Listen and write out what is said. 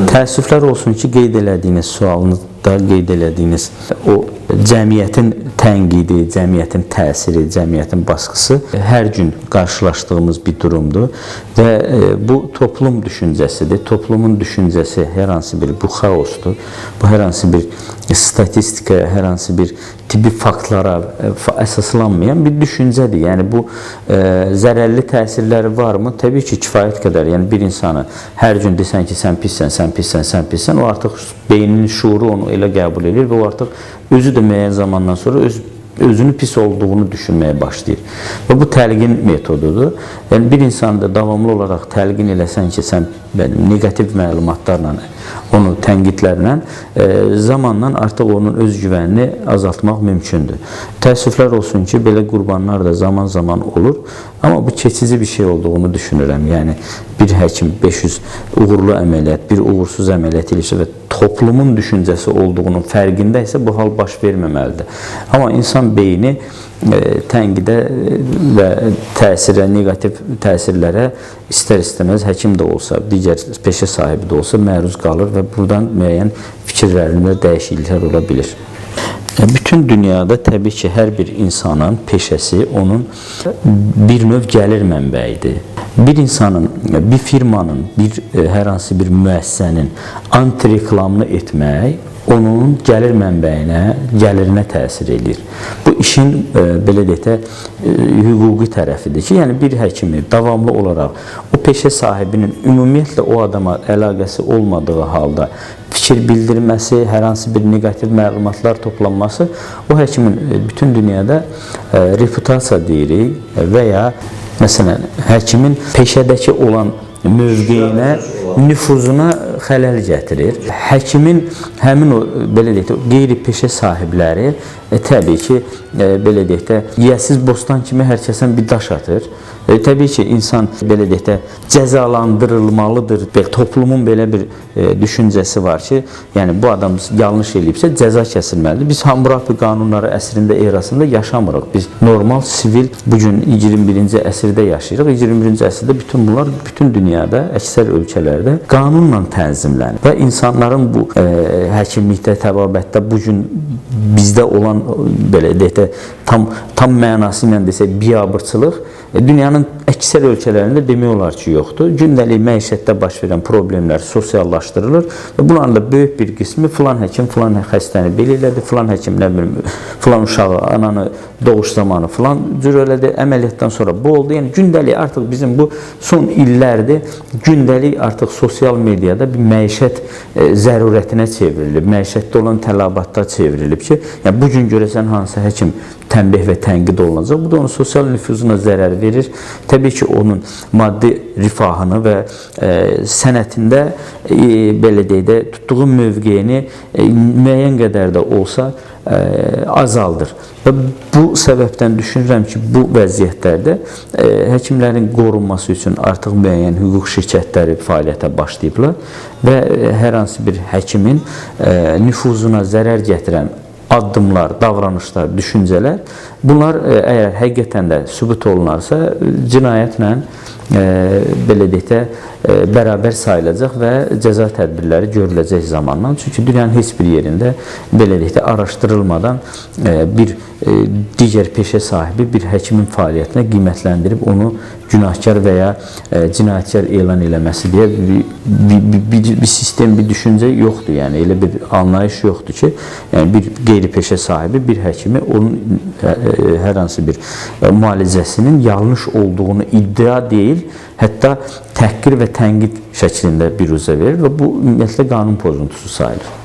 Təəssüflər olsun ki, qeyd elədiyiniz sualınızda qeyd elədiyiniz o cəmiyyətin tənqidi, cəmiyyətin təsiri, cəmiyyətin baskısı hər gün qarşılaşdığımız bir durumdur və bu toplum düşüncəsidir. Toplumun düşüncəsi hər hansı bir bu xaosdur. Bu hər hansı bir statistikaya, hər hansı bir tibbi faktlara əsaslanmayan bir düşüncədir. Yəni bu zərərli təsirləri varmı? Təbii ki, kifayət qədər. Yəni bir insanı hər gün desən ki, sən pissən, sən pissən, sən pissən, o artıq beyninin şuuru onu elə qəbul edir və o artıq özü də müəyyən zamandan sonra özünü pis olduğunu düşünməyə başlayır. Və bu təlqin metodudur. Yəni bir insanda davamlı olaraq təlqin eləsən ki, sən negativ məlumatlarla, onu tənqidlərlə zamanla artıq onun öz güvənini azaltmaq mümkündür. Təəssüflər olsun ki, belə qurbanlar da zaman-zaman olur. Amma bu keçici bir şey olduğunu düşünürəm. Yəni bir həkim 500 uğurlu əməliyyat, bir uğursuz əməliyyat edirsə və toplumun düşüncəsi olduğunun fərqində isə bu hal baş verməməlidir. Amma insan beyni tənqidə və təsirə, negativ təsirlərə istər-istəməz həkim də olsa, digər peşə sahibi də olsa məruz qalır və buradan müəyyən fikirlərində dəyişikliklər ola bilir. Bütün dünyada təbii ki, hər bir insanın peşəsi onun bir növ gəlir mənbəyidir. Bir insanın, bir firmanın, hər hansı bir müəssisənin anti-reklamını etmək onun gəlir mənbəyinə, gəlirinə təsir edir. Bu işin, belə deyək də, hüquqi tərəfidir ki, yəni bir həkimi davamlı olaraq o peşə sahibinin ümumiyyətlə o adama əlaqəsi olmadığı halda fikir bildirməsi, hər hansı bir negativ məlumatlar toplanması o həkimin bütün dünyada reputasiya deyirik və ya məsələn, həkimin peşədəki olan mövqeyinə, nüfuzuna xələl gətirir. Həkimin həmin o, belə deyək də, qeyri-peşə sahibləri təbii ki, belə deyək də, yiyəsiz bostan kimi hər kəsən bir daş atır. Təbii ki, insan, belə deyək də, cəzalandırılmalıdır. Toplumun belə bir düşüncəsi var ki, yəni bu adam yanlış eləyibsə cəza kəsilməlidir. Biz Hammurapi qanunları əsrində, erasında yaşamırıq. Biz normal, sivil, bugün 21-ci əsrdə yaşayırıq. 21-ci əsrdə bütün bunlar, bütün dünyada, əksər ölkələrdə qanunla tənzimlənir. Və insanların bu həkimlikdə, təbabətdə bugün bizdə olan, belə deyək də, tam mənası ilə desək, biabırçılıq dünyanın əksər ölkələrində demək olar ki, yoxdur. Gündəlik məişətdə baş verən problemlər sosiallaşdırılır və bunların da böyük bir qismi filan həkim, filan xəstəni belə elədi, filan həkim, nə bilim, filan uşağı, ananı doğuş zamanı filan cür elədi, əməliyyatdan sonra bu oldu. Yəni gündəlik artıq bizim bu son illərdir, gündəlik artıq sosial mediada bir məişət zərurətinə çevrilib, məişətdə olan tələbatlar çevrilib ki, yəni bugün görəsən hansı həkim tənbih və tənqid olunacaq. Bu da onun sosial nüfuzuna zərər verir. Təbii ki, onun maddi rifahını və sənətində, belə deyək də, tutduğu mövqeyini müəyyən qədər də olsa azaldır. Və bu səbəbdən düşünürəm ki, bu vəziyyətlərdə həkimlərin qorunması üçün artıq müəyyən hüquq şirkətləri fəaliyyətə başlayıblar və hər hansı bir həkimin nüfuzuna zərər gətirən addımlar, davranışlar, düşüncələr, bunlar əgər həqiqətən də sübut olunarsa, cinayətlə, belə deyək də, bərabər sayılacaq və cəza tədbirləri görüləcək zamandan. Çünki dünyanın heç bir yerində, belə deyək də, araşdırılmadan bir digər peşə sahibi bir həkimin fəaliyyətinə qiymətləndirib onu günahkar və ya cinayətkar elan eləməsi deyə bir sistem, bir düşüncə yoxdur. Yəni elə bir anlayış yoxdur ki, yəni bir qeyri-peşə sahibi bir həkimi onun hər hansı bir müalicəsinin yanlış olduğunu iddia deyil, hətta təhqir və tənqid şəklində biruzə verir və bu ümumiyyətlə qanun pozuntusu sayılır.